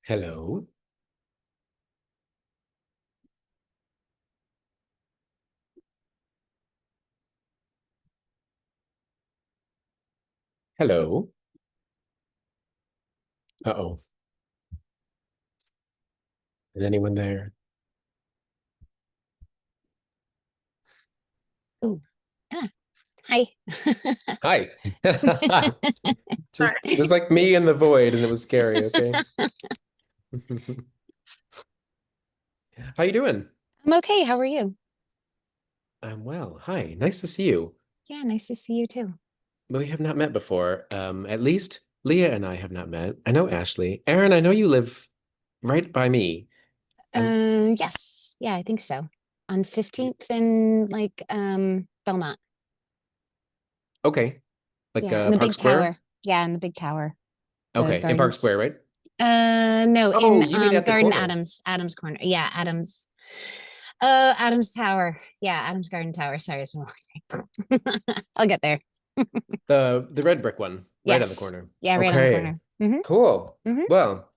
Hello. Hello. Uh-oh. Is anyone there? Ooh. Ah, hi. Hi. Just it was like me in the void and it was scary, okay? How you doing? I'm okay. How are you? I'm well. Hi. Nice to see you. Yeah, nice to see you too. We have not met before. At least Leah and I have not met. I know Ashley. Aaron, I know you live right by me. Um, Yes. Yeah, I think so. On 15th and Belmont. okay. Like Yeah, in the Park big Square? tower. Yeah, in the big tower. The Okay, in Park gardens. Square, right? No, Oh, in you mean at the Garden corner? Adams corner. Yeah, Adams. Adams Tower. Yeah, Adams Garden Tower. Sorry, it's been a long time. I'll get there. The red brick one, right on the Yes. corner. Yeah, right on the Okay. corner. Cool. Hmm. Well,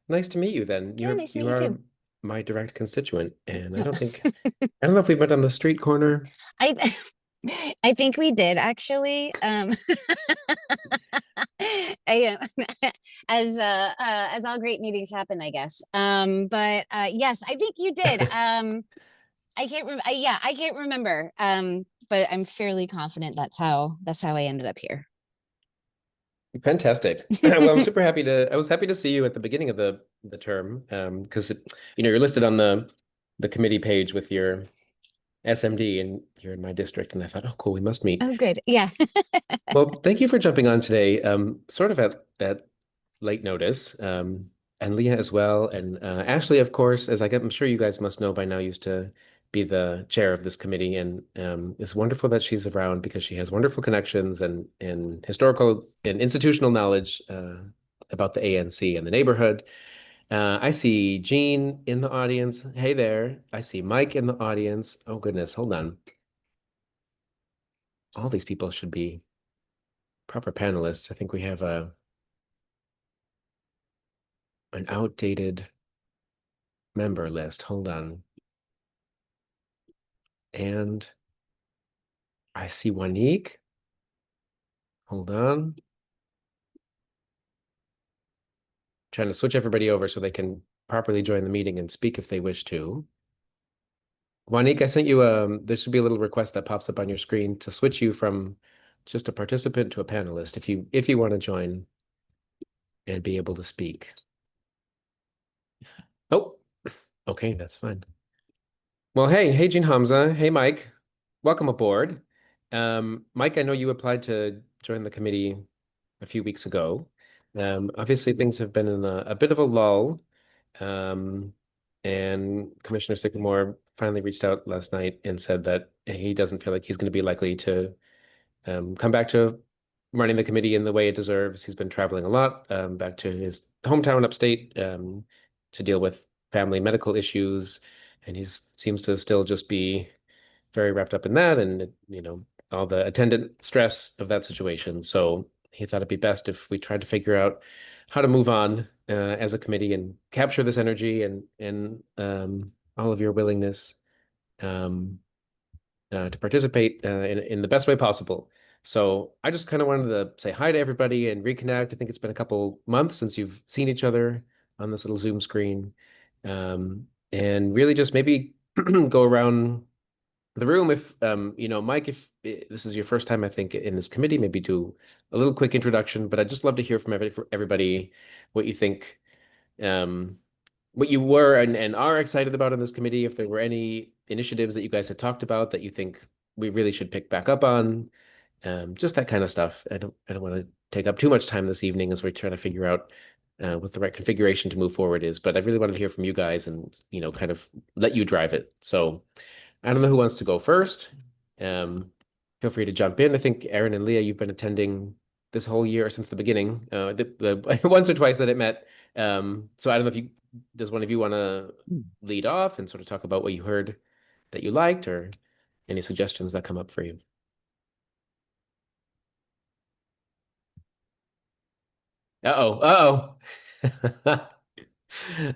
nice to meet you then. Yeah, You're nice to meet you you are too. my direct constituent, and I don't know if we met on the street corner. I I think we did actually. I, as all great meetings happen, I guess. But yes, I think you did. I can't remember. Yeah, I can't remember. But I'm fairly confident that's how I ended up here. Fantastic. Well, I was happy to see you at the beginning of the term, because you're listed on the committee page with your SMD and you're in my district, and I thought, oh, cool, we must meet. Oh, good. Yeah. Well, thank you for jumping on today, sort of at late notice, and Leah as well, and Ashley, of course, I'm sure you guys must know by now, used to be the chair of this committee, and it's wonderful that she's around because she has wonderful connections and historical and institutional knowledge about the ANC and the neighborhood. I see Jean in the audience. Hey there. I see Mike in the audience. Oh goodness, hold on. All these people should be proper panelists. I think we have a an outdated member list. Hold on. And I see Wanique. Hold on. Trying to switch everybody over so they can properly join the meeting and speak if they wish to. Wanique, I sent you there should be a little request that pops up on your screen to switch you from just a participant to a panelist if you want to join and be able to speak. Oh, okay, that's fine. Well, hey, Jean Hamza. Hey, Mike. Welcome aboard. Mike, I know you applied to join the committee a few weeks ago. Obviously, things have been in a bit of a lull. Um, and Commissioner Sycamore finally reached out last night and said that he doesn't feel like he's going to be likely to come back to running the committee in the way it deserves. He's been traveling a lot, back to his hometown upstate, to deal with family medical issues, and he seems to still just be very wrapped up in that and all the attendant stress of that situation. So he thought it'd be best if we tried to figure out how to move on as a committee and capture this energy and all of your willingness um, to participate in the best way possible. So I just kind of wanted to say hi to everybody and reconnect. I think it's been a couple months since you've seen each other on this little Zoom screen, and really just maybe go around the room. If Mike, if this is your first time, I think, in this committee, maybe do a little quick introduction. But I'd just love to hear from everybody what you think, um, what you were and are excited about in this committee. If there were any initiatives that you guys had talked about that you think we really should pick back up on, just that kind of stuff. I don't want to take up too much time this evening as we're trying to figure out what the right configuration to move forward is. But I really wanted to hear from you guys and kind of let you drive it. So. I don't know who wants to go first. Um, Feel free to jump in. I think Aaron and Leah, you've been attending this whole year since the beginning, the once or twice that it met. So I don't know if does one of you want to lead off and sort of talk about what you heard that you liked, or any suggestions that come up for you? Uh-oh, uh-oh.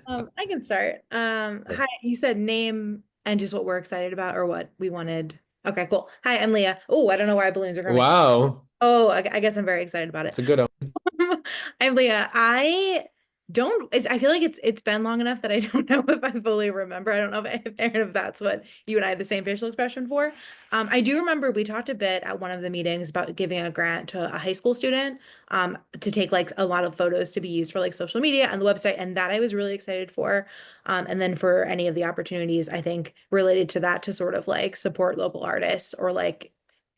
I can start. Hi, you said name and just what we're excited about or what we wanted. Okay, cool. Hi, I'm Leah. Oh, I don't know why balloons are coming. Wow, Oh, I guess I'm very excited about it. it's a good one. I'm Leah. I feel like it's been long enough that I don't know if I fully remember. I don't know if that's what you and I have the same facial expression for. I do remember we talked a bit at one of the meetings about giving a grant to a high school student to take like a lot of photos to be used for like social media and the website, and that I was really excited for. And then for any of the opportunities, I think related to that to sort of like support local artists or like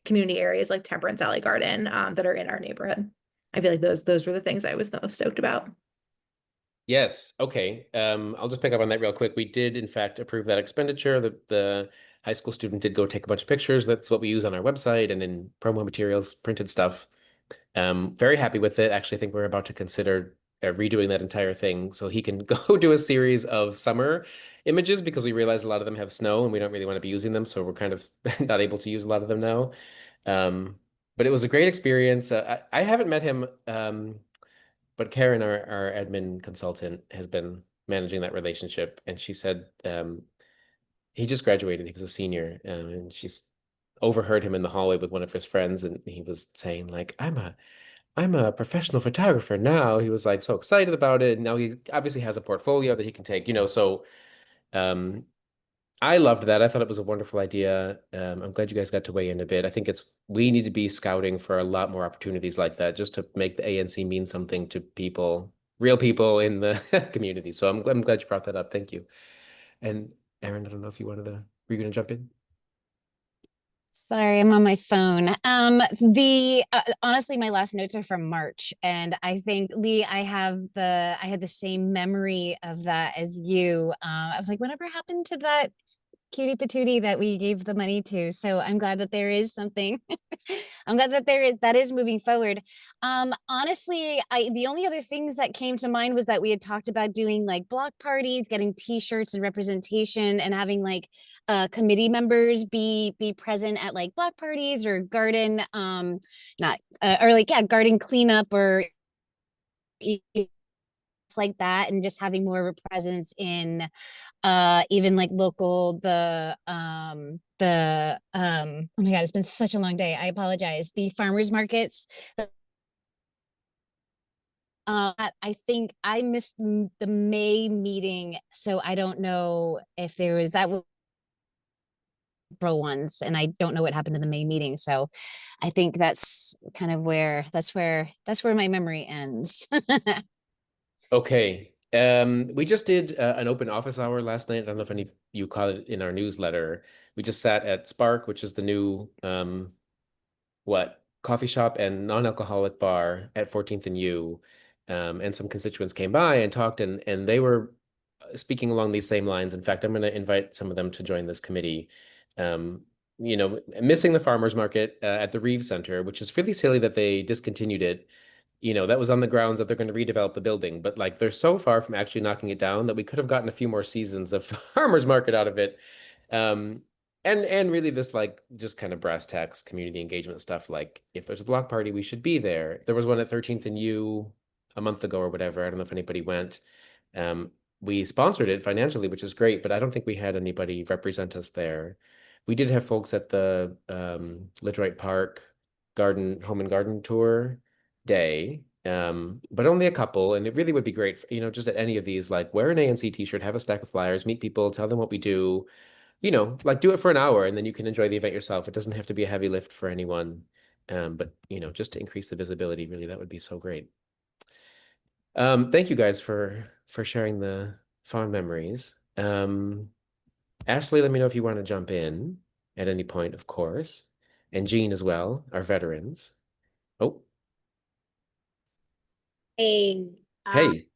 community areas like Temperance Alley Garden that are in our neighborhood. I feel like those were the things I was the most stoked about. Yes. Okay. I'll just pick up on that real quick. We did, in fact, approve that expenditure. The high school student did go take a bunch of pictures. That's what we use on our website and in promo materials, printed stuff. Very happy with it. Actually, I think we're about to consider redoing that entire thing so he can go do a series of summer images because we realize a lot of them have snow and we don't really want to be using them. So we're kind of not able to use a lot of them now. Um, but it was a great experience. I haven't met him. But Karen, our admin consultant, has been managing that relationship, and she said he just graduated. He was a senior, and she's overheard him in the hallway with one of his friends, and he was saying like, I'm a professional photographer now." He was like so excited about it, and now he obviously has a portfolio that he can take, so um, I loved that. I thought it was a wonderful idea. I'm glad you guys got to weigh in a bit. I think we need to be scouting for a lot more opportunities like that just to make the ANC mean something to people, real people in the community. So I'm glad you brought that up. Thank you. And Aaron, I don't know if were you going to jump in? Sorry, I'm on my phone. The honestly, my last notes are from March, and I think Lee, I had the same memory of that as you. I was like, whatever happened to that cutie patootie that we gave the money to? So I'm glad that there is something. I'm glad that that is moving forward. Honestly, the only other things that came to mind was that we had talked about doing like block parties, getting t-shirts and representation, and having like committee members be present at like block parties or garden not or like yeah, garden cleanup or like that, and just having more of a presence in even like local oh my god, it's been such a long day, I apologize, the farmers markets. I think I missed the May meeting, so I don't know if there was that April ones, and I don't know what happened to the May meeting. So I think that's kind of where that's where my memory ends. Okay. We just did an open office hour last night. I don't know if any of you caught it in our newsletter. We just sat at Spark, which is the new coffee shop and non-alcoholic bar at 14th and U. And some constituents came by and talked, and they were speaking along these same lines. In fact, I'm going to invite some of them to join this committee. Missing the farmers market at the Reeves Center, which is really silly that they discontinued it. That was on the grounds that they're going to redevelop the building, but like they're so far from actually knocking it down that we could have gotten a few more seasons of farmers market out of it. Um, and really this like just kind of brass tacks community engagement stuff. Like if there's a block party, we should be there. There was one at 13th and U a month ago or whatever. I don't know if anybody went. Um, we sponsored it financially, which is great, but I don't think we had anybody represent us there. We did have folks at the Ledroit Park home and garden tour day, but only a couple. And it really would be great, just at any of these, like wear an ANC t-shirt, have a stack of flyers, meet people, tell them what we do, like do it for an hour and then you can enjoy the event yourself. It doesn't have to be a heavy lift for anyone. But just to increase the visibility, really, that would be so great. Thank you guys for sharing the fond memories. Ashley, let me know if you want to jump in at any point, of course. And Jean as well, our veterans. Oh, Hey, hey.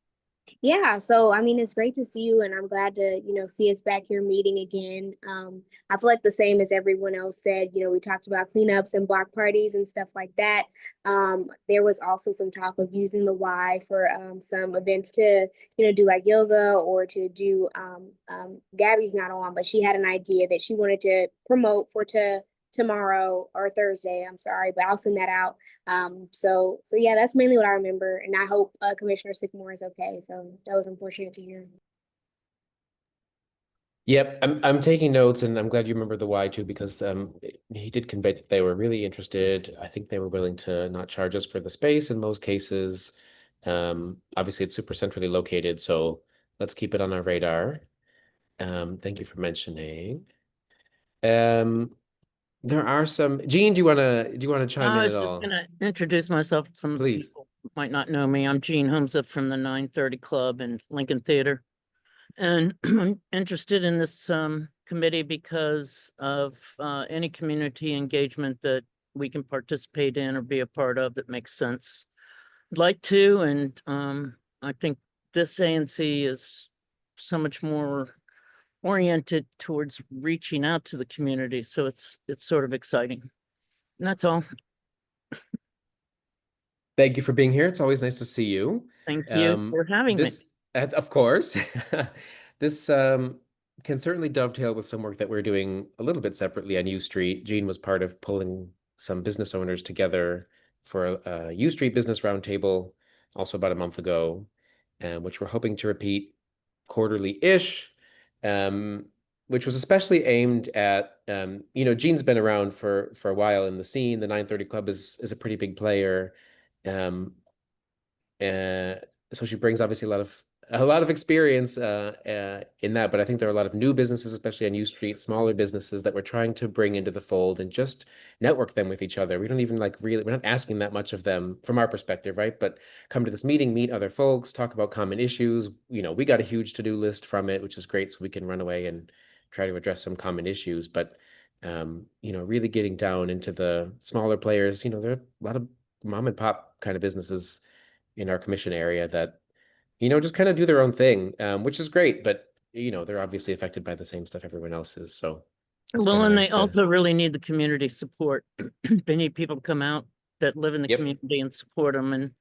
yeah, so I mean, it's great to see you, and I'm glad to, see us back here meeting again. I feel like the same as everyone else said, we talked about cleanups and block parties and stuff like that. There was also some talk of using the Y for some events to, do like yoga or to do Gabby's not on, but she had an idea that she wanted to promote for to tomorrow or Thursday. I'm sorry, but I'll send that out. So yeah, that's mainly what I remember, and I hope Commissioner Sycamore is okay. So that was unfortunate to hear. Yep, I'm taking notes, and I'm glad you remember the why too, because he did convey that they were really interested. I think they were willing to not charge us for the space in most cases. Obviously, it's super centrally located, so let's keep it on our radar. Thank you for mentioning. Um, there are some. Jean, do you wanna chime I in at was just all? gonna introduce myself. Some Please. people might not know me. I'm Gene Humza from the 930 Club in Lincoln Theater. And I'm interested in this committee because of any community engagement that we can participate in or be a part of that makes sense. I'd like to, and I think this ANC is so much more oriented towards reaching out to the community. So it's sort of exciting. And that's all. Thank you for being here. It's always nice to see you. Thank you for having me. This, of course, this can certainly dovetail with some work that we're doing a little bit separately on U Street. Jean was part of pulling some business owners together for a U Street Business Roundtable, also about a month ago, which we're hoping to repeat quarterly-ish, which was especially aimed at, Jean's been around for a while in the scene. The 930 Club is a pretty big player. Um, so she brings obviously a lot of experience in that, but I think there are a lot of new businesses, especially on U Street, smaller businesses that we're trying to bring into the fold and just network them with each other. We don't even we're not asking that much of them from our perspective, right? But come to this meeting, meet other folks, talk about common issues. We got a huge to-do list from it, which is great, so we can run away and try to address some common issues. But really getting down into the smaller players, there are a lot of mom and pop kind of businesses in our commission area that just kind of do their own thing, which is great, but they're obviously affected by the same stuff everyone else is. So it's kind Well, of and nice they to. also really need the community support. They need people to come out that live in the Yep. community and support them. And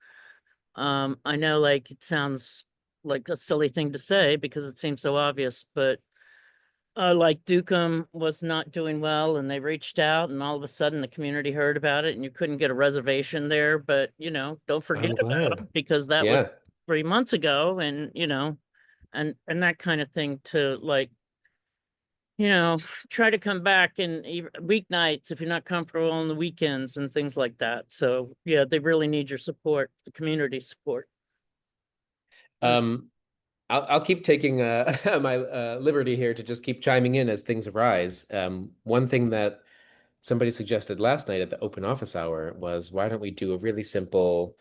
I know, like, it sounds like a silly thing to say because it seems so obvious, but like Dukem was not doing well, and they reached out, and all of a sudden the community heard about it, and you couldn't get a reservation there. But don't forget I'm about glad. them, because that was Yeah. 3 months ago, and and that kind of thing, to try to come back in weeknights if you're not comfortable on the weekends and things like that. So yeah, they really need your support, the community support. Um, I'll keep taking my liberty here to just keep chiming in as things arise. One thing that somebody suggested last night at the open office hour was, why don't we do a really simple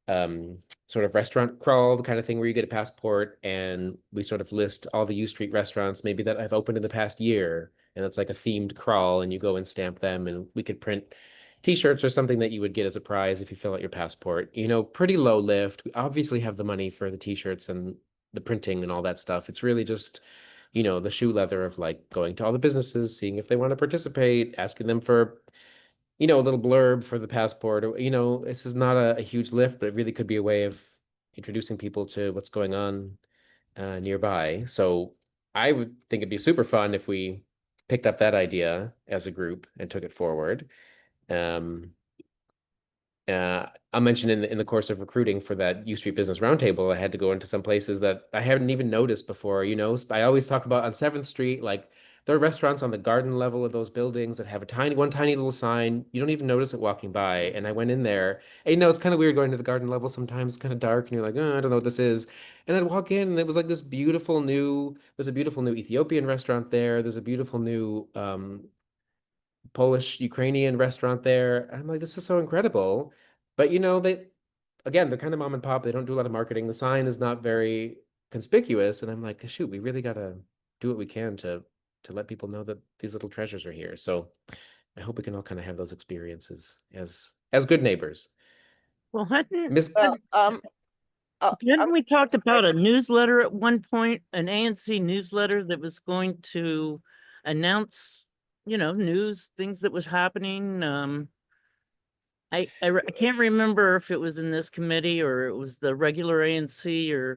um, sort of restaurant crawl kind of thing, where you get a passport and we sort of list all the U Street restaurants maybe that have opened in the past year, and it's like a themed crawl, and you go and stamp them, and we could print t-shirts or something that you would get as a prize if you fill out your passport. Pretty low lift. We obviously have the money for the t-shirts and the printing and all that stuff. It's really just the shoe leather of going to all the businesses, seeing if they want to participate, asking them for a little blurb for the passport. Or this is not a huge lift, but it really could be a way of introducing people to what's going on nearby. So I would think it'd be super fun if we picked up that idea as a group and took it forward. Um, I'll mention in the course of recruiting for that U Street Business Roundtable, I had to go into some places that I hadn't even noticed before. I always talk about on 7th Street, there are restaurants on the garden level of those buildings that have one tiny little sign. You don't even notice it walking by. And I went in there. And it's kind of weird going to the garden level sometimes. It's kind of dark, and you're like, oh, I don't know what this is. And I'd walk in, and it was like there's a beautiful new Ethiopian restaurant there. There's a beautiful new Polish Ukrainian restaurant there. And I'm like, this is so incredible. But they're kind of mom and pop. They don't do a lot of marketing. The sign is not very conspicuous. And I'm like, shoot, we really gotta do what we can to let people know that these little treasures are here. So I hope we can all kind of have those experiences as good neighbors. Well, hadn't Miss Well, hadn't I'm we talked about a newsletter at one point, an ANC newsletter that was going to announce, news, things that was happening? I can't remember if it was in this committee or it was the regular ANC,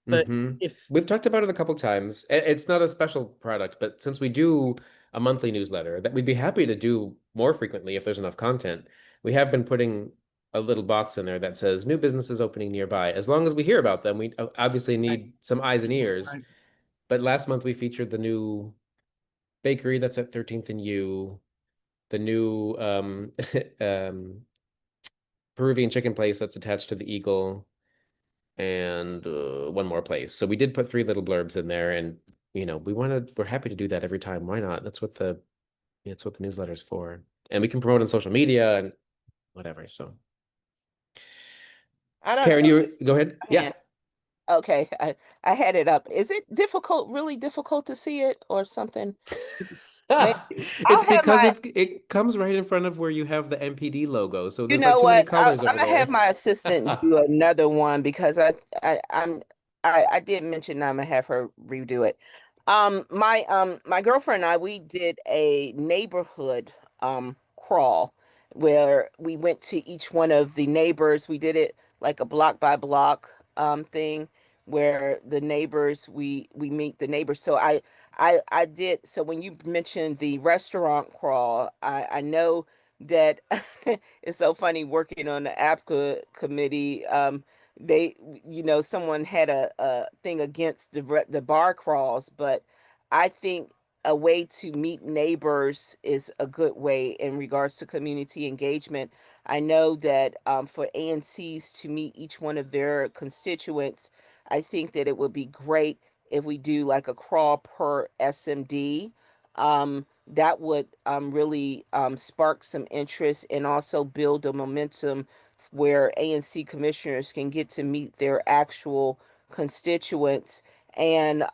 but hmm if We've talked about it a couple times. It's not a special product, but since we do a monthly newsletter that we'd be happy to do more frequently if there's enough content. We have been putting a little box in there that says new businesses opening nearby. As long as we hear about them, we obviously need some eyes and ears. Right. But last month we featured the new bakery that's at 13th and U, the new Peruvian chicken place that's attached to the Eagle, and one more place. So we did put three little blurbs in there, and we're happy to do that every time. Why not? That's what the newsletter's for. And we can promote on social media and whatever. So I don't Karen, know. you go ahead. My Yeah. hand. Okay, I had it up. Is it difficult, really difficult to see it or something? Maybe It's I'll have because my. it comes right in front of where you have the MPD logo. So You there's like know too many what? colors I'm over gonna have there. my assistant do another one because I did mention I'm gonna have her redo it. My girlfriend and I, we did a neighborhood crawl where we went to each one of the neighbors. We did it like a block by block thing where the neighbors we meet the neighbors. So I did. So when you mentioned the restaurant crawl, I know that it's so funny working on the APCA committee. They, someone had a thing against the bar crawls, but I think a way to meet neighbors is a good way in regards to community engagement. I know that for ANCs to meet each one of their constituents, I think that it would be great if we do like a crawl per SMD. That would really spark some interest and also build a momentum where ANC commissioners can get to meet their actual constituents. And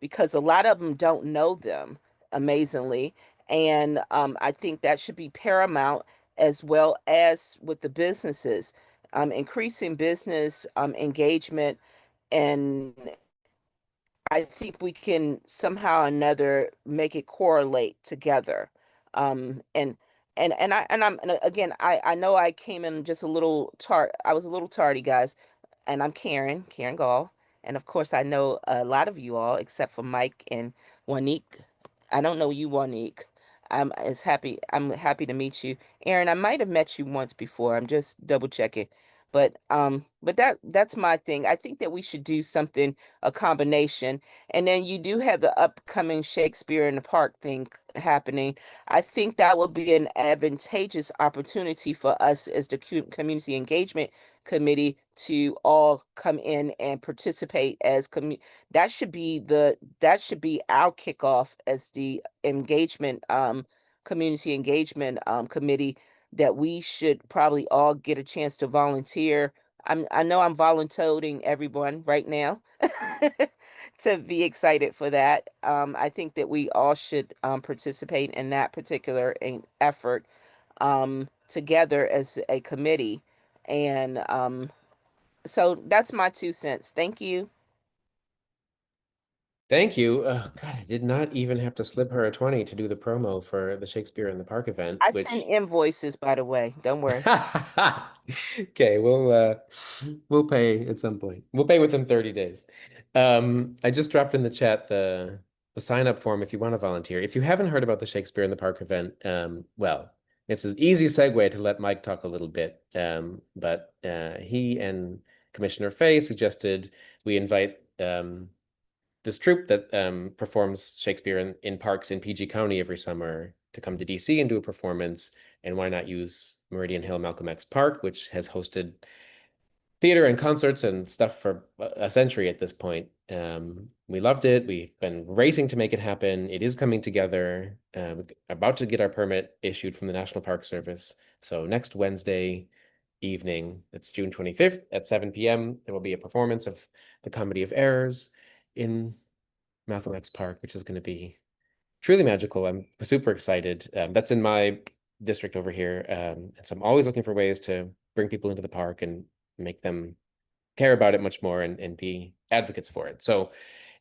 because a lot of them don't know them, amazingly. And I think that should be paramount as well as with the businesses, increasing business engagement. And I think we can somehow or another make it correlate together. Um, and and again, I know I came in just a little tart. I was a little tardy, guys. And I'm Karen Gall, and of course I know a lot of you all except for Mike and Wanique. I don't know you, Wanique. I'm happy to meet you, Aaron. I might have met you once before. I'm just double checking. But that's my thing. I think that we should do something, a combination. And then you do have the upcoming Shakespeare in the Park thing happening. I think that will be an advantageous opportunity for us as the community engagement committee to all come in and participate as that should be our kickoff as the engagement community engagement committee, that we should probably all get a chance to volunteer. I know I'm volunteering everyone right now to be excited for that. I think that we all should participate in that particular effort together as a committee. And so that's my 2 cents. Thank you. Thank you. Oh, God, I did not even have to slip her a 20 to do the promo for the Shakespeare in the Park event, I send which invoices, by the way. Don't worry. okay, we'll pay at some point. We'll pay within 30 days. I just dropped in the chat the sign up form if you want to volunteer. If you haven't heard about the Shakespeare in the Park event, well, it's an easy segue to let Mike talk a little bit. But he and Commissioner Fay suggested we invite this troupe that performs Shakespeare in parks in PG County every summer to come to DC and do a performance. And why not use Meridian Hill Malcolm X Park, which has hosted theater and concerts and stuff for a century at this point. We loved it. We've been racing to make it happen. It is coming together. We're about to get our permit issued from the National Park Service. So next Wednesday evening, it's June 25th at 7 p.m., there will be a performance of The Comedy of Errors in Malcolm X Park, which is going to be truly magical. I'm super excited. That's in my district over here. And so I'm always looking for ways to bring people into the park and make them care about it much more and be advocates for it. So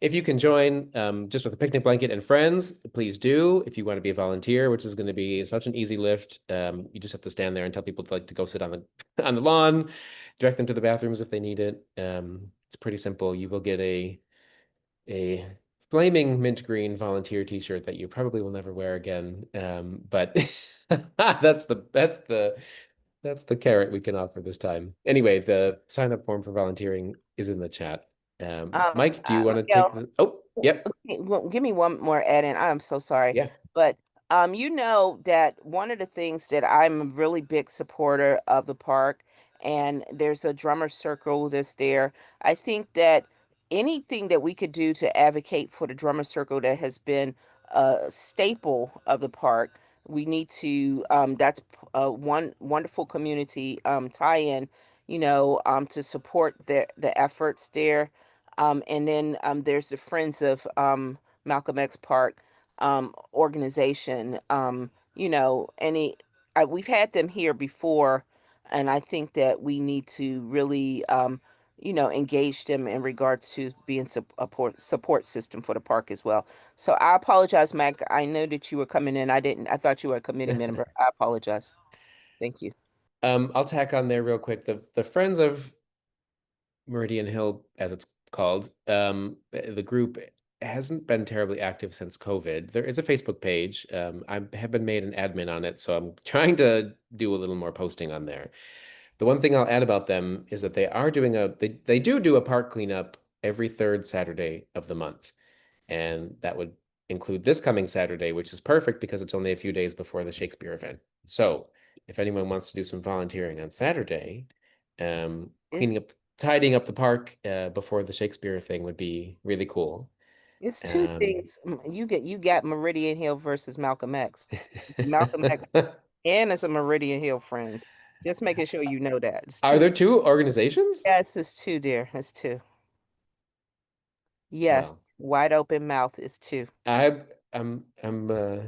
if you can join just with a picnic blanket and friends, please do. If you want to be a volunteer, which is going to be such an easy lift, you just have to stand there and tell people to like to go sit on the on the lawn, direct them to the bathrooms if they need it. It's pretty simple. You will get a flaming mint green volunteer t-shirt that you probably will never wear again. But that's the carrot we can offer this time. Anyway, the sign up form for volunteering is in the chat. Mike, do you want to take Miguel, the? Oh, yep, give me one more add-in. I'm so sorry, yeah. but you know that one of the things that I'm a really big supporter of the park, and there's a drummer circle that's there. I think that anything that we could do to advocate for the drummer circle that has been a staple of the park, we need to. One wonderful community tie-in, to support the efforts there. And then there's the Friends of Malcolm X Park organization. We've had them here before, and I think that we need to really, engage them in regards to being support system for the park as well. So I apologize, Mac. I know that you were coming in. I didn't. I thought you were a committee member. I apologize. Thank you. I'll tack on there real quick. The Friends of Meridian Hill, as it's called, the group hasn't been terribly active since COVID. There is a Facebook page. I have been made an admin on it, so I'm trying to do a little more posting on there. The one thing I'll add about them is that they do a park cleanup every third Saturday of the month. And that would include this coming Saturday, which is perfect because it's only a few days before the Shakespeare event. So if anyone wants to do some volunteering on Saturday, It, tidying up the park before the Shakespeare thing would be really cool. it's two Um, things. You got Meridian Hill versus Malcolm X. It's Malcolm X and it's a Meridian Hill Friends. Just making sure you know that. It's Are two. there two organizations? Yes, it's two, dear. It's two. Well, Yes, wide open mouth is two. I'm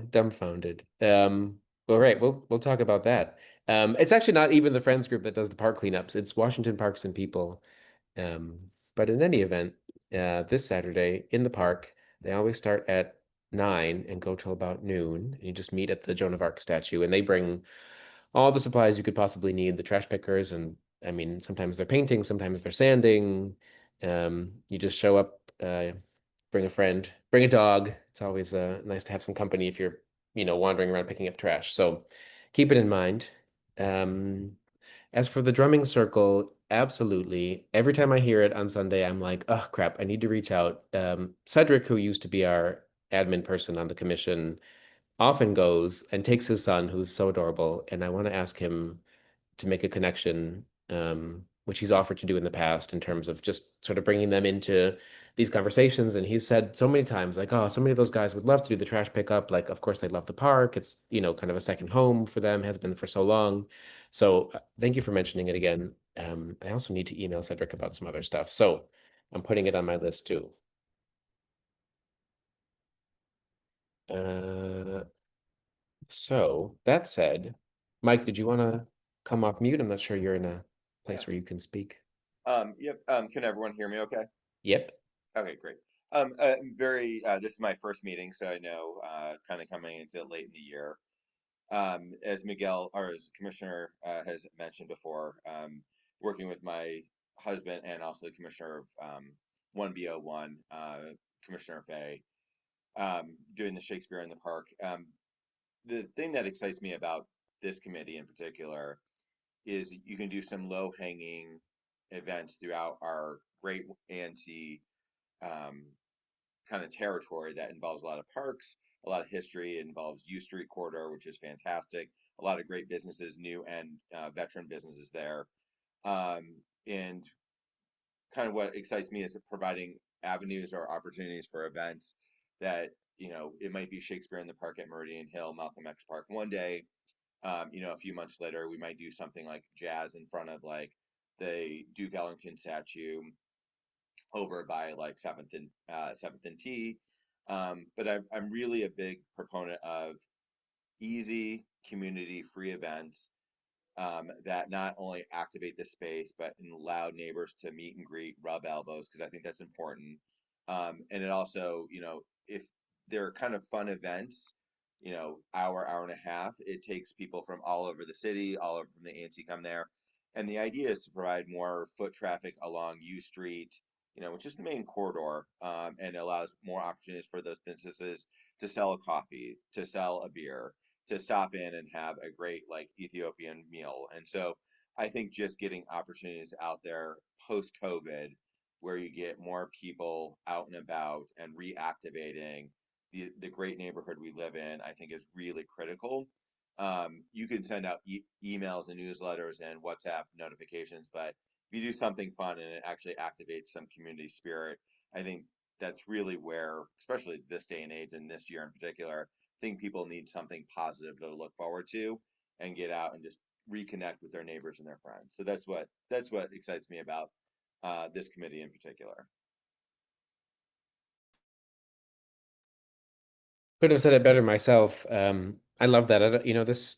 dumbfounded. Well, right, we'll talk about that. It's actually not even the Friends group that does the park cleanups. It's Washington Parks and People. Um, but in any event, this Saturday in the park, they always start at 9 and go till about noon. And you just meet at the Joan of Arc statue, and they bring all the supplies you could possibly need, the trash pickers, and I mean, sometimes they're painting, sometimes they're sanding. You just show up, bring a friend, bring a dog. It's always nice to have some company if you're, wandering around picking up trash. So keep it in mind. Um, as for the drumming circle, absolutely. Every time I hear it on Sunday, I'm like, oh crap, I need to reach out. Cedric, who used to be our admin person on the commission, often goes and takes his son, who's so adorable, and I want to ask him to make a connection, which he's offered to do in the past in terms of just sort of bringing them into these conversations. And he's said so many times, like, oh, so many of those guys would love to do the trash pickup. Like, of course, they love the park. It's, kind of a second home for them, has been for so long. So thank you for mentioning it again. I also need to email Cedric about some other stuff. So I'm putting it on my list too. Uh, so that said, Mike, did you want to come off mute? I'm not sure you're in a place Yeah. where you can speak. Yep. Can everyone hear me okay? Yep. Okay, great. This is my first meeting, so I know, kind of coming into it late in the year. As Miguel, or as Commissioner, has mentioned before, working with my husband and also the Commissioner of, 1B01, Commissioner Fay, doing the Shakespeare in the Park. The thing that excites me about this committee in particular is you can do some low hanging events throughout our great ANC, um, kind of territory that involves a lot of parks, a lot of history. It involves U Street corridor, which is fantastic. A lot of great businesses, new and veteran businesses there. And kind of what excites me is providing avenues or opportunities for events that, it might be Shakespeare in the Park at Meridian Hill, Malcolm X Park one day. A few months later, we might do something like jazz in front of like the Duke Ellington statue over by like Seventh and T. But I'm really a big proponent of easy community free events, that not only activate the space but allow neighbors to meet and greet, rub elbows, because I think that's important. And it also, if they're kind of fun events, hour and a half, it takes people from all over the city, all over from the ANC come there. And the idea is to provide more foot traffic along U Street, which is the main corridor, and allows more opportunities for those businesses to sell a coffee, to sell a beer, to stop in and have a great like Ethiopian meal. And so I think just getting opportunities out there post COVID, where you get more people out and about and reactivating the great neighborhood we live in, I think is really critical. You can send out emails and newsletters and WhatsApp notifications, but if you do something fun and it actually activates some community spirit, I think that's really where, especially this day and age and this year in particular, I think people need something positive to look forward to and get out and just reconnect with their neighbors and their friends. So that's what excites me about this committee in particular. Couldn't have said it better myself. I love that. I don't, this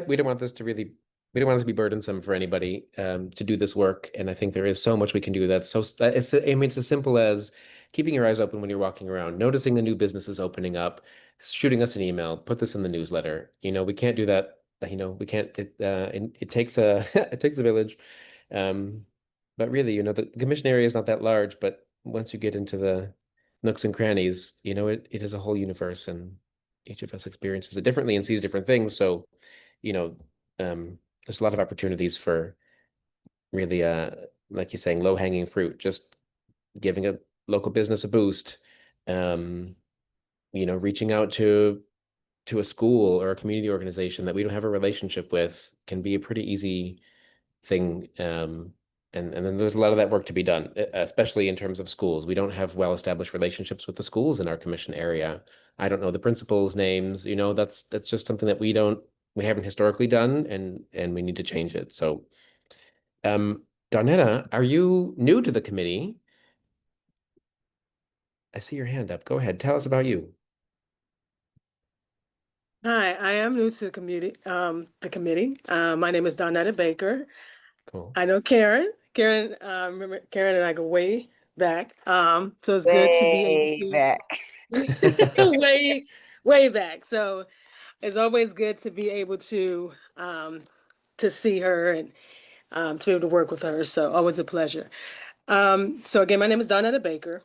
we don't want this to really we don't want it to be burdensome for anybody to do this work. And I think there is so much we can do. That's so that it's I mean it's as simple as keeping your eyes open when you're walking around, noticing the new businesses opening up, shooting us an email, put this in the newsletter. We can't do that. We can't. It takes a it takes a village. But really, the commission area is not that large. But once you get into the nooks and crannies, it is a whole universe, and each of us experiences it differently and sees different things. So, you know, there's a lot of opportunities for really, like you're saying, low-hanging fruit, just giving a local business a boost, um, reaching out to a school or a community organization that we don't have a relationship with can be a pretty easy thing. And then there's a lot of that work to be done, especially in terms of schools. We don't have well-established relationships with the schools in our commission area. I don't know the principals' names. That's just something that we haven't historically done, and we need to change it. So, Donetta, are you new to the committee? I see your hand up. Go ahead. Tell us about you. Hi, I am new to the committee. My name is Donetta Baker. Cool. I know Karen. Karen, remember Karen and I go way back. So it's good to be able Way back. to way, way back. So it's always good to be able to see her and to be able to work with her. So always a pleasure. So again, my name is Donetta Baker,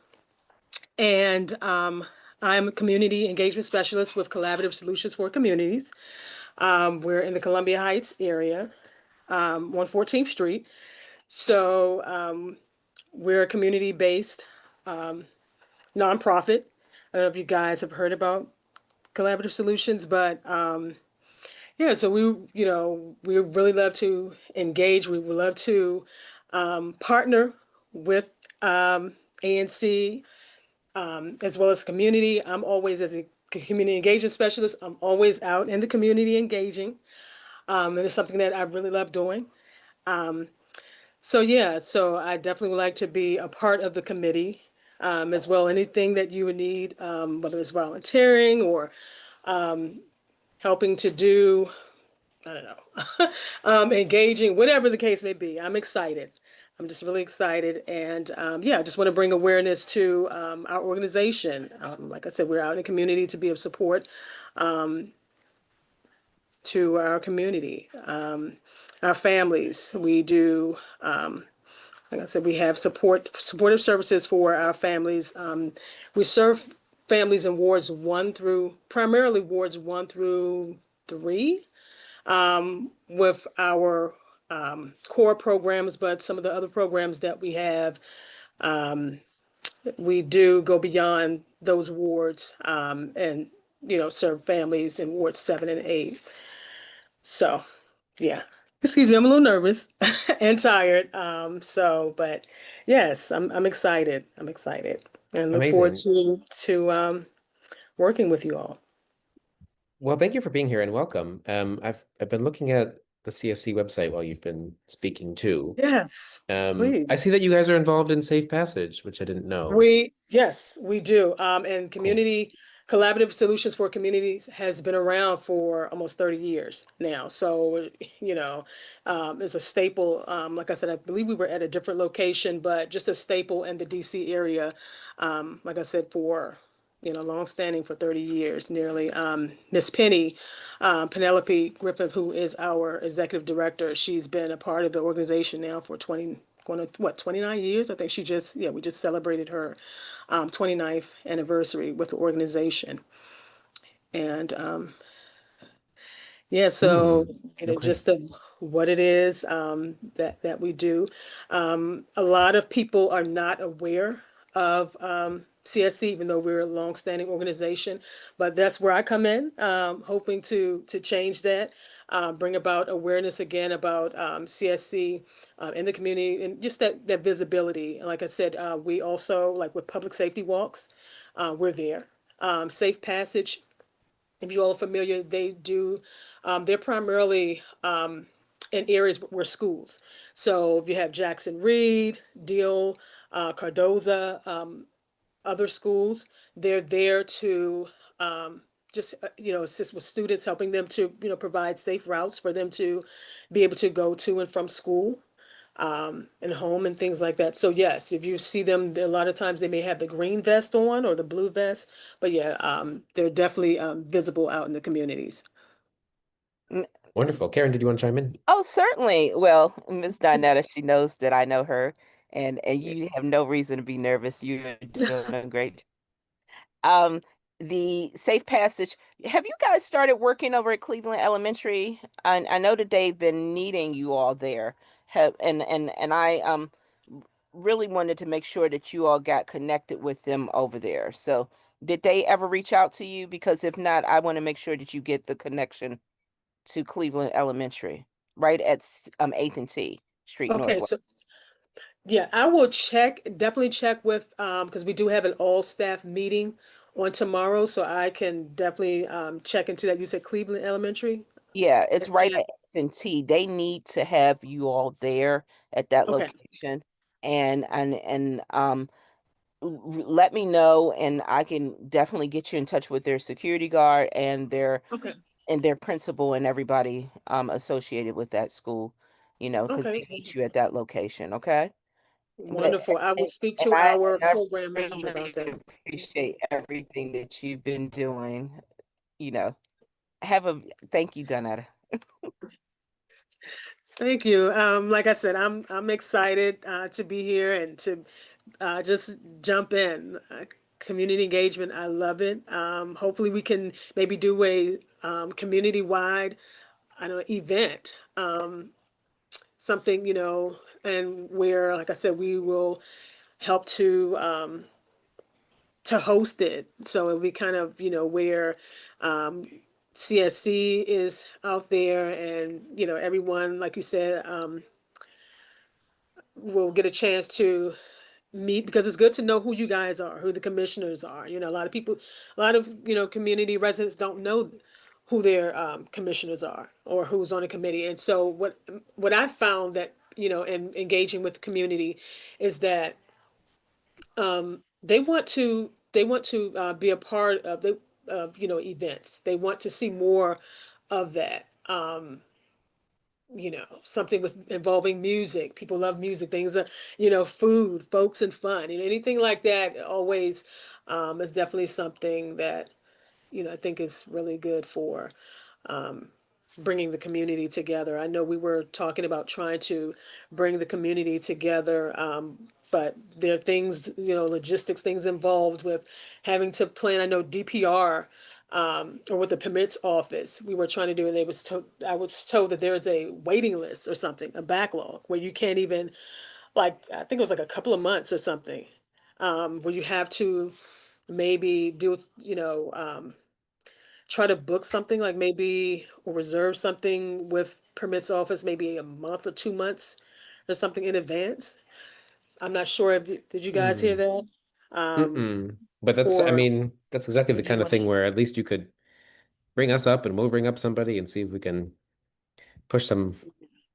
and I'm a community engagement specialist with Collaborative Solutions for Communities. We're in the Columbia Heights area, on 14th Street. So we're a community-based nonprofit. I don't know if you guys have heard about Collaborative Solutions, but yeah, so we really love to engage. We would love to partner with ANC, as well as community. I'm always, as a community engagement specialist, I'm always out in the community engaging. And it's something that I really love doing. So yeah, so I definitely would like to be a part of the committee, as well. Anything that you would need, whether it's volunteering or helping to do, I don't know, engaging, whatever the case may be. I'm excited. I'm just really excited, and yeah, I just want to bring awareness to our organization. Like I said, we're out in the community to be of support to our community, our families. We do, like I said, we have supportive services for our families. We serve families in primarily wards 1 through 3, with our core programs, but some of the other programs that we have, we do go beyond those wards, and serve families in wards 7 and 8. So, yeah. Excuse me, I'm a little nervous and tired. But yes, I'm excited. I'm excited and look forward Amazing. to working with you all. Well, thank you for being here and welcome. I've been looking at the CSC website while you've been speaking too. Yes, I see please. that you guys are involved in Safe Passage, which I didn't know. Yes, we do. And Cool. Collaborative Solutions for Communities has been around for almost 30 years now. So, it's a staple. Like I said, I believe we were at a different location, but just a staple in the DC area. Like I said, for longstanding for 30 years nearly. Miss Penny, Penelope Griffith, who is our executive director, she's been a part of the organization now for going to what, 29 years? I think she just, yeah, we just celebrated her 29th anniversary with the organization. And yeah, so Hmm. Okay. just what it is that we do. A lot of people are not aware of CSC, even though we're a longstanding organization. But that's where I come in, hoping to change that, bring about awareness again about CSC in the community and just that visibility. Like I said, we also, like with public safety walks, we're there. Safe Passage, if you all are familiar, they do, they're primarily in areas where schools. So if you have Jackson Reed, Deal, Cardoza, other schools, they're there to just, assist with students, helping them to, provide safe routes for them to be able to go to and from school and home and things like that. So yes, if you see them, a lot of times they may have the green vest on or the blue vest, but yeah, they're definitely visible out in the communities. Mm, Wonderful. Karen, did you want to chime in? oh, certainly. Well, Miss Dinetta, she knows that I know her, and you have Yes. no reason to be nervous. You're doing a great. Um, the Safe Passage. Have you guys started working over at Cleveland Elementary? I know that they've been needing you all there. Have and I really wanted to make sure that you all got connected with them over there. So, did they ever reach out to you? Because if not, I want to make sure that you get the connection to Cleveland Elementary, right at 8th and T Street Okay, Northwest. so yeah, I will definitely check with, because we do have an all-staff meeting on tomorrow, so I can definitely check into that. You said Cleveland Elementary? Yeah, it's Yes. right at 8th and T. They need to have you all there at that Okay, location, and let me know, and I can definitely get you in touch with their security guard okay, and their principal and everybody associated with that school, because okay. they need you at that location. Okay. But Wonderful. I will and speak and to I our and I program manager about really that. appreciate everything that you've been doing. You know, have a thank you, Donetta. Thank you. Like I said, I'm excited to be here and to just jump in. Community engagement, I love it. Hopefully, we can maybe do a community-wide, I don't know, event, something, and where, like I said, we will help to host it. So it'll be kind of, where um, CSC is out there, and everyone, like you said, will get a chance to meet, because it's good to know who you guys are, who the commissioners are. A lot of people, a lot of community residents don't know who their commissioners are or who's on a committee. And so what I found that in engaging with the community is that they want to be a part of the of events. They want to see more of that. Something with involving music. People love music. Things are, food, folks, and fun. Anything like that always is definitely something that I think is really good for bringing the community together. I know we were talking about trying to bring the community together, but there are things, logistics things involved with having to plan. I know DPR, or with the permits office, we were trying to do, and I was told that there is a waiting list or something, a backlog where you can't even, like, I think it was like a couple of months or something, where you have to maybe do, try to book something, like maybe, or reserve something with permits office maybe a month or 2 months or something in advance. I'm not sure if did you guys hear Mm. that? Um, Mm-mm. But that's, I or mean, that's exactly the did you kind of want to? thing where at least you could bring us up and we'll bring up somebody and see if we can push some,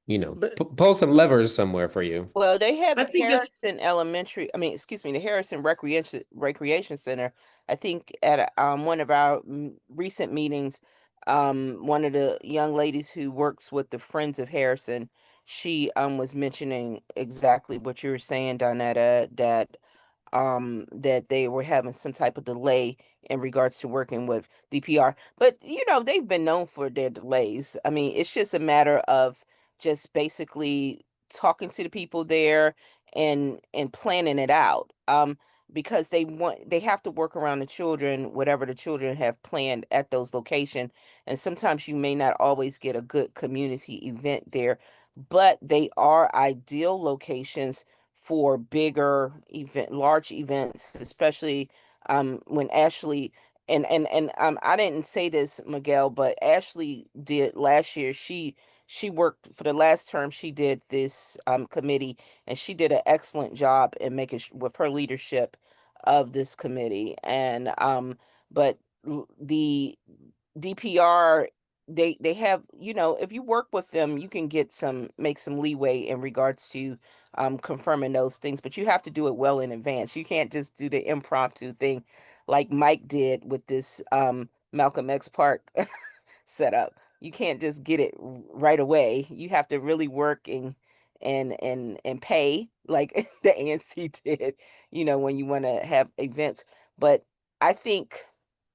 But pull some levers somewhere for you. Well, they have I think that's Harrison Elementary, I mean, excuse me, the Harrison Recreation Center. I think at one of our recent meetings, one of the young ladies who works with the Friends of Harrison, she was mentioning exactly what you were saying, Donetta, that they were having some type of delay in regards to working with DPR. But they've been known for their delays. I mean, it's just a matter of just basically talking to the people there and planning it out. Because they have to work around the children, whatever the children have planned at those locations. And sometimes you may not always get a good community event there, but they are ideal locations for bigger large events, especially when Ashley and I didn't say this, Miguel, but Ashley did last year. She worked for the last term. She did this committee, and she did an excellent job in making with her leadership of this committee. And but the DPR, they have, if you work with them, you can make some leeway in regards to confirming those things, but you have to do it well in advance. You can't just do the impromptu thing like Mike did with this Malcolm X Park setup. You can't just get it right away. You have to really work and pay like the ANC did, when you want to have events. But I think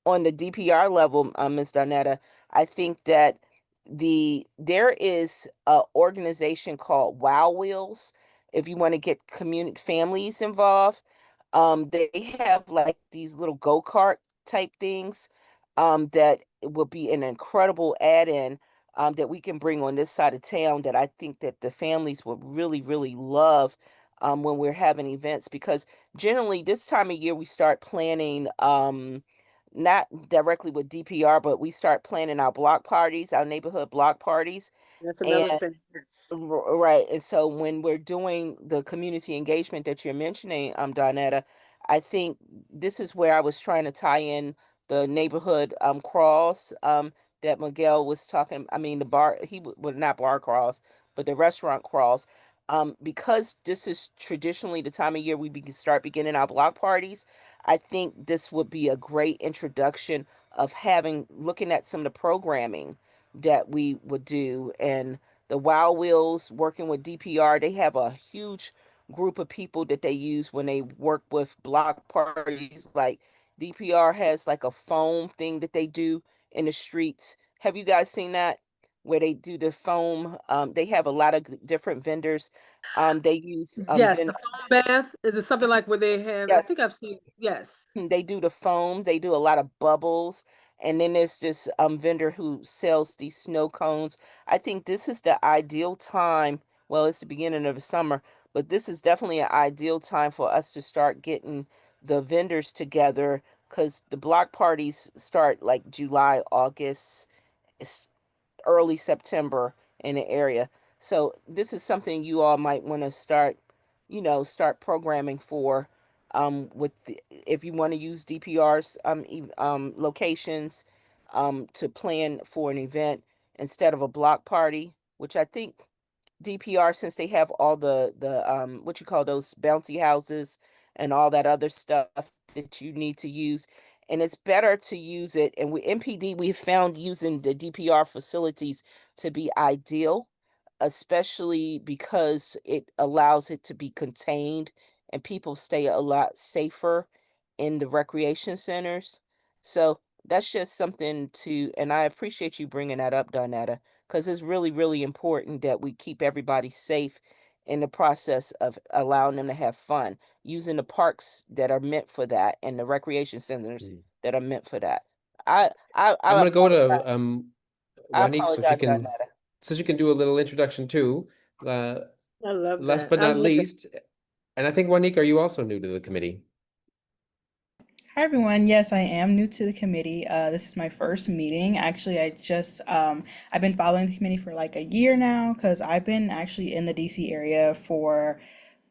on the DPR level, Ms. Donetta, I think that there is a organization called Wow Wheels. If you want to get community families involved, they have like these little go-kart type things that will be an incredible add-in that we can bring on this side of town that I think that the families would really, really love when we're having events, because generally this time of year we start planning not directly with DPR, but we start planning our block parties, our neighborhood block parties. That's And another thing. Yes. right. And so when we're doing the community engagement that you're mentioning, Donetta, I think this is where I was trying to tie in the neighborhood crawls that Miguel was talking. I mean, the bar, well, not bar crawls, but the restaurant crawls. Because this is traditionally the time of year we start beginning our block parties, I think this would be a great introduction of looking at some of the programming that we would do. And the Wow Wheels working with DPR, they have a huge group of people that they use when they work with block parties. Like DPR has like a foam thing that they do in the streets. Have you guys seen that? Where they do the foam. They have a lot of different vendors. They use Yes, the foam bath. Is it something like where they have? I think yes, I've seen. Yes. they do the foams, they do a lot of bubbles, and then there's this vendor who sells these snow cones. I think this is the ideal time. Well, it's the beginning of the summer, but this is definitely an ideal time for us to start getting the vendors together, because the block parties start like July, August, early September in the area. So this is something you all might want to start programming for if you want to use DPR's locations to plan for an event instead of a block party, which I think DPR, since they have all the what you call those bouncy houses and all that other stuff that you need to use, and it's better to use it. And we MPD, we've found using the DPR facilities to be ideal, especially because it allows it to be contained and people stay a lot safer in the recreation centers. So that's just something and I appreciate you bringing that up, Donetta, because it's really, really important that we keep everybody safe in the process of allowing them to have fun, using the parks that are meant for that and the recreation centers Mm. that are meant for that. I I'm gonna go apologize. to I Wanique apologize, Donetta. so she can do a little introduction too. I love Last that. but I not love it. least, and I think Wanique, are you also new to the committee? Hi everyone. Yes, I am new to the committee. This is my first meeting. Actually, I've been following the committee for like a year now because I've been actually in the DC area for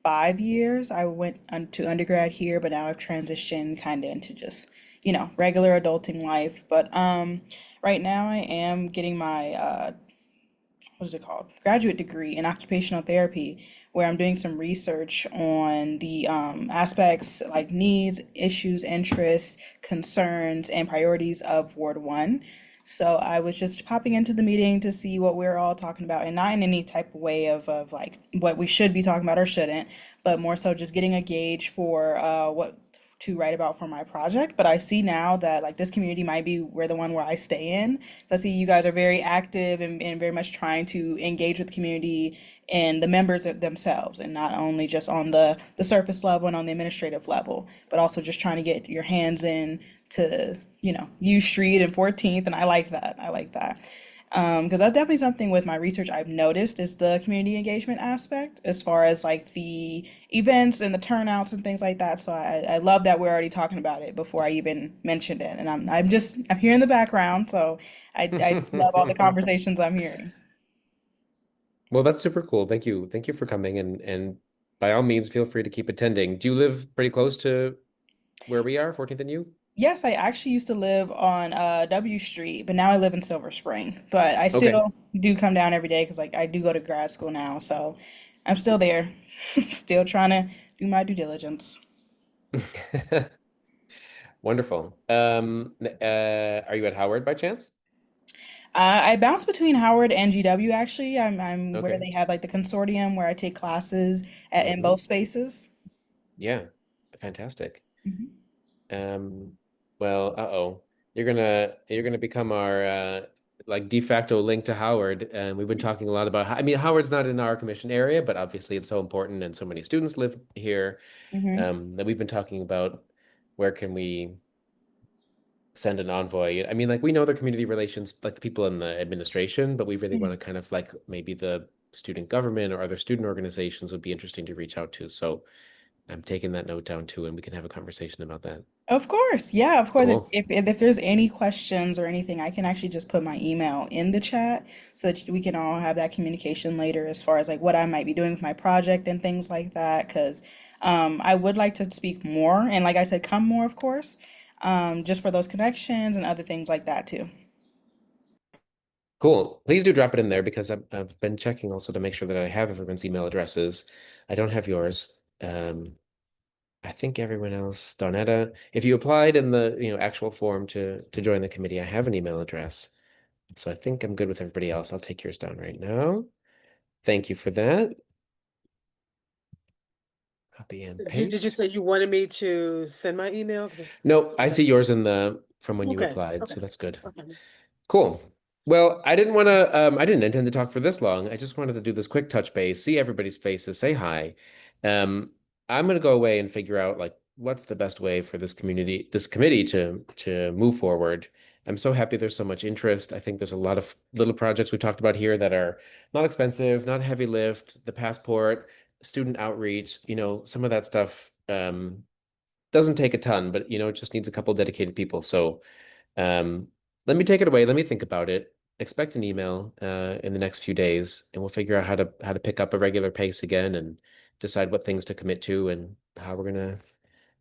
5 years. I went to undergrad here, but now I've transitioned kind of into just, regular adulting life. But right now I am getting my what is it called? Graduate degree in occupational therapy, where I'm doing some research on the aspects like needs, issues, interests, concerns, and priorities of Ward 1. So I was just popping into the meeting to see what we're all talking about, and not in any type of way of like what we should be talking about or shouldn't, but more so just getting a gauge for what to write about for my project, but I see now that like this community might be where the one where I stay in. I see you guys are very active and very much trying to engage with the community and the members themselves, and not only just on the surface level and on the administrative level, but also just trying to get your hands in to, U Street and 14th, and I like that. I like that. Because that's definitely something with my research I've noticed is the community engagement aspect as far as like the events and the turnouts and things like that. So I love that we're already talking about it before I even mentioned it. And I'm here in the background, so I love all the conversations I'm hearing. Well, that's super cool. Thank you. Thank you for coming and by all means feel free to keep attending. Do you live pretty close to where we are, 14th and U? Yes, I actually used to live on W Street, but now I live in Silver Spring. But I Okay. still do come down every day because like I do go to grad school now, so I'm still there, still trying to do my due diligence. Wonderful. Are you at Howard by chance? I bounce between Howard and GW actually. I'm where Okay. they have like the consortium where I take classes in Hmm. both spaces. Yeah. Fantastic. Mhm. Um, well, uh-oh. You're gonna become our like de facto link to Howard. And we've been talking a lot about I mean, Howard's not in our commission area, but obviously it's so important and so many students live here Mhm. that we've been talking about where can we send an envoy. I mean, like we know the community relations, like the people in the administration, but we really want to Mhm. kind of like maybe the student government or other student organizations would be interesting to reach out to. So I'm taking that note down too, and we can have a conversation about that. Of course, yeah, of course. Cool. If there's any questions or anything, I can actually just put my email in the chat so that we can all have that communication later as far as like what I might be doing with my project and things like that. Because I would like to speak more and, like I said, come more, of course, just for those connections and other things like that too. Cool. Please do drop it in there because I've been checking also to make sure that I have everyone's email addresses. I don't have yours. I think everyone else, Donetta, if you applied in the, actual form to join the committee, I have an email address. So I think I'm good with everybody else. I'll take yours down right now. Thank you for that. Copy and Did you paste. say you wanted me to send my email? 'Cause No, I okay, see yours from when you okay, applied, okay, so that's good. okay. Cool. Well, I didn't intend to talk for this long. I just wanted to do this quick touch base, see everybody's faces, say hi. Um, I'm gonna go away and figure out like what's the best way for this committee to move forward. I'm so happy there's so much interest. I think there's a lot of little projects we talked about here that are not expensive, not heavy lift, the passport, student outreach, some of that stuff doesn't take a ton, but it just needs a couple dedicated people. So um, let me take it away. Let me think about it. Expect an email in the next few days, and we'll figure out how to pick up a regular pace again and decide what things to commit to and how we're gonna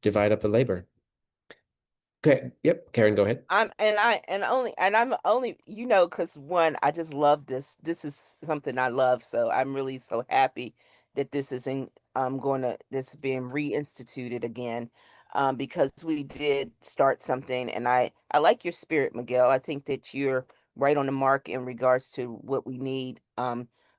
divide up the labor. Okay. Yep. Karen, go ahead. I'm only, because one, I just love this. This is something I love, so I'm really so happy that this is in this is being reinstituted again. Because we did start something, and I like your spirit, Miguel. I think that you're right on the mark in regards to what we need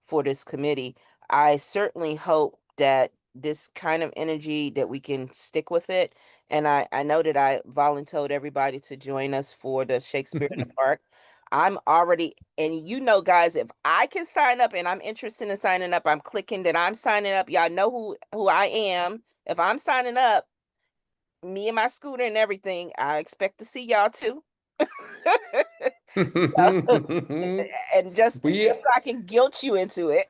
for this committee. I certainly hope that this kind of energy that we can stick with it, and I know that I volunteered everybody to join us for the Shakespeare in the Park. I'm already, and guys, if I can sign up and I'm interested in signing up, I'm clicking that I'm signing up. Y'all know who I am. If I'm signing up, me and my scooter and everything, I expect to see y'all too. So, and just We so I can guilt you into it.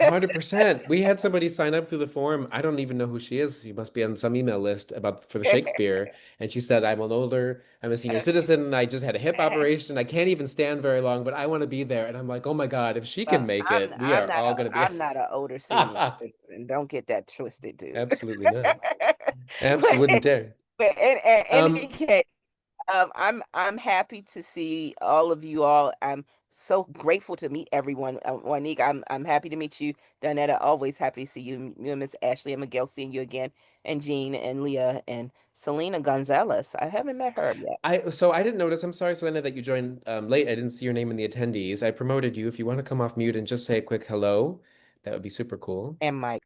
100%. We had somebody sign up through the forum. I don't even know who she is. She must be on some email list for the Shakespeare. And she said, I'm a senior citizen. I just had a hip operation. I can't even stand very long, but I want to be there. And I'm like, oh my God, if she can Well, make it, we are all going to be. I'm not an older senior citizen. Don't get that twisted, dude. Absolutely not. Absolutely But wouldn't dare. but in any Um, case, I'm happy to see all of you all. I'm so grateful to meet everyone. Juanique, I'm happy to meet you. Donetta, always happy to see you. You and Miss Ashley and Miguel seeing you again, and Jean and Leah and Selena Gonzalez. I haven't met her yet. I didn't notice. I'm sorry, Selena, that you joined late. I didn't see your name in the attendees. I promoted you. If you want to come off mute and just say a quick hello, that would be super cool. And Mike.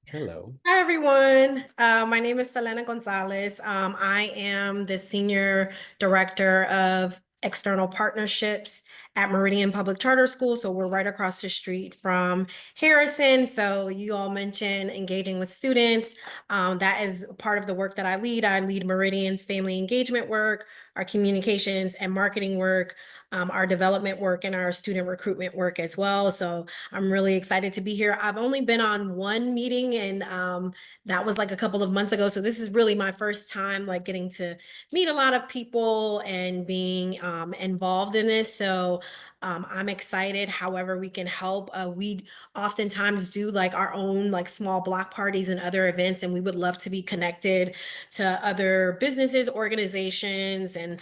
Hello. Hi everyone. My name is Selena Gonzalez. I am the Senior Director of External Partnerships at Meridian Public Charter School. So we're right across the street from Harrison. So you all mentioned engaging with students. That is part of the work that I lead. I lead Meridian's family engagement work, our communications and marketing work, our development work, and our student recruitment work as well. So I'm really excited to be here. I've only been on one meeting, and that was like a couple of months ago. So this is really my first time like getting to meet a lot of people and being involved in this. So I'm excited. However, we can help. We oftentimes do like our own like small block parties and other events, and we would love to be connected to other businesses, organizations, and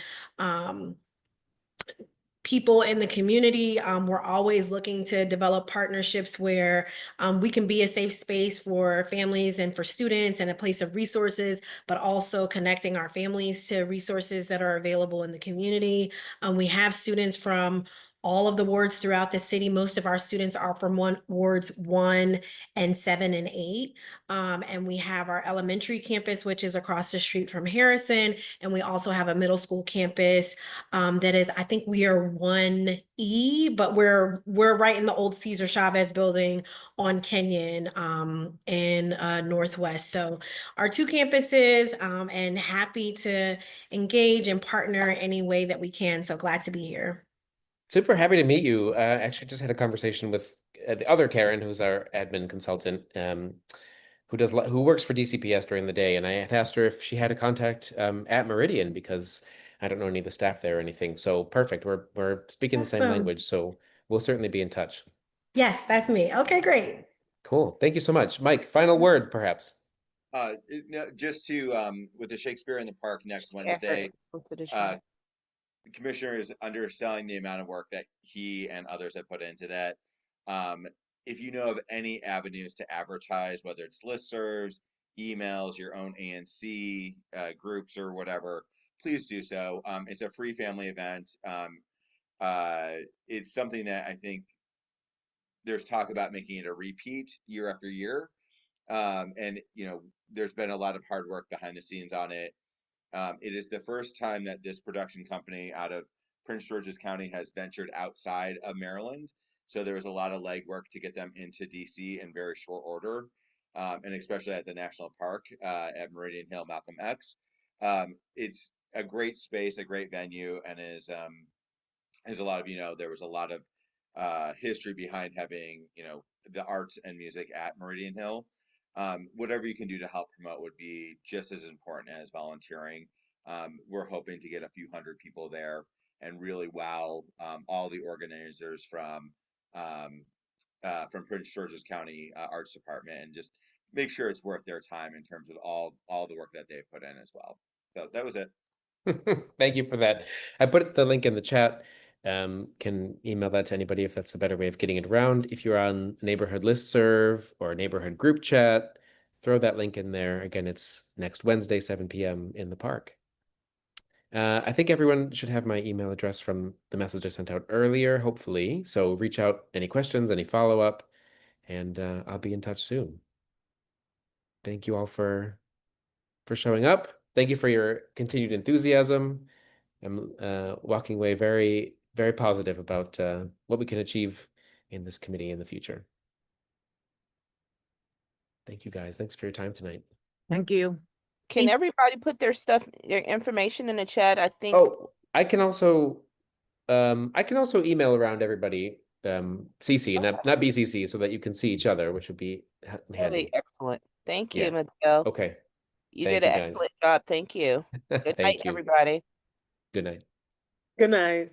people in the community. We're always looking to develop partnerships where we can be a safe space for families and for students and a place of resources, but also connecting our families to resources that are available in the community. We have students from all of the wards throughout the city. Most of our students are from wards 1 and 7 and 8. And we have our elementary campus, which is across the street from Harrison. And we also have a middle school campus that is, I think we are 1E, but we're right in the old Cesar Chavez building on Kenyon in Northwest. So our two campuses, and happy to engage and partner any way that we can. So glad to be here. Super happy to meet you. Actually, just had a conversation with the other Karen, who's our admin consultant, who works for DCPS during the day, and I had asked her if she had a contact at Meridian because I don't know any of the staff there or anything. So perfect. We're speaking the same Awesome. language, so we'll certainly be in touch. Yes, that's me. Okay, great. Cool. Thank you so much, Mike. Final word, perhaps. Just to with the Shakespeare in the Park next Wednesday, the commissioner is underselling the amount of work that he and others have put into that. If you know of any avenues to advertise, whether it's listservs, emails, your own ANC groups or whatever, please do so. It's a free family event. It's something that I think there's talk about making it a repeat year after year. And there's been a lot of hard work behind the scenes on it. It is the first time that this production company out of Prince George's County has ventured outside of Maryland. So there was a lot of legwork to get them into DC in very short order, and especially at the national park at Meridian Hill, Malcolm X. It's a great space, a great venue, and as a lot of there was a lot of history behind having the arts and music at Meridian Hill. Whatever you can do to help promote would be just as important as volunteering. We're hoping to get a few hundred people there and really wow all the organizers from Prince George's County Arts Department, and just make sure it's worth their time in terms of all the work that they've put in as well. So that was it. Thank you for that. I put the link in the chat. Can email that to anybody if that's a better way of getting it around. If you're on a neighborhood listserv or a neighborhood group chat, throw that link in there. Again, it's next Wednesday, 7 p.m. in the park. I think everyone should have my email address from the message I sent out earlier, hopefully. So reach out, any questions, any follow-up, and I'll be in touch soon. Thank you all for showing up. Thank you for your continued enthusiasm. I'm walking away very, very positive about what we can achieve in this committee in the future. Thank you, guys. Thanks for your time tonight. Thank you. Can everybody put their information in the chat? I think. Oh, I can also email around everybody, CC, not BCC, so that you can see each other, which would be handy. Excellent. Thank you, Yeah. Miguel. Okay. You Thank did an you, guys. excellent job. Thank you. Good night, Thank you. everybody. Good night. Good night.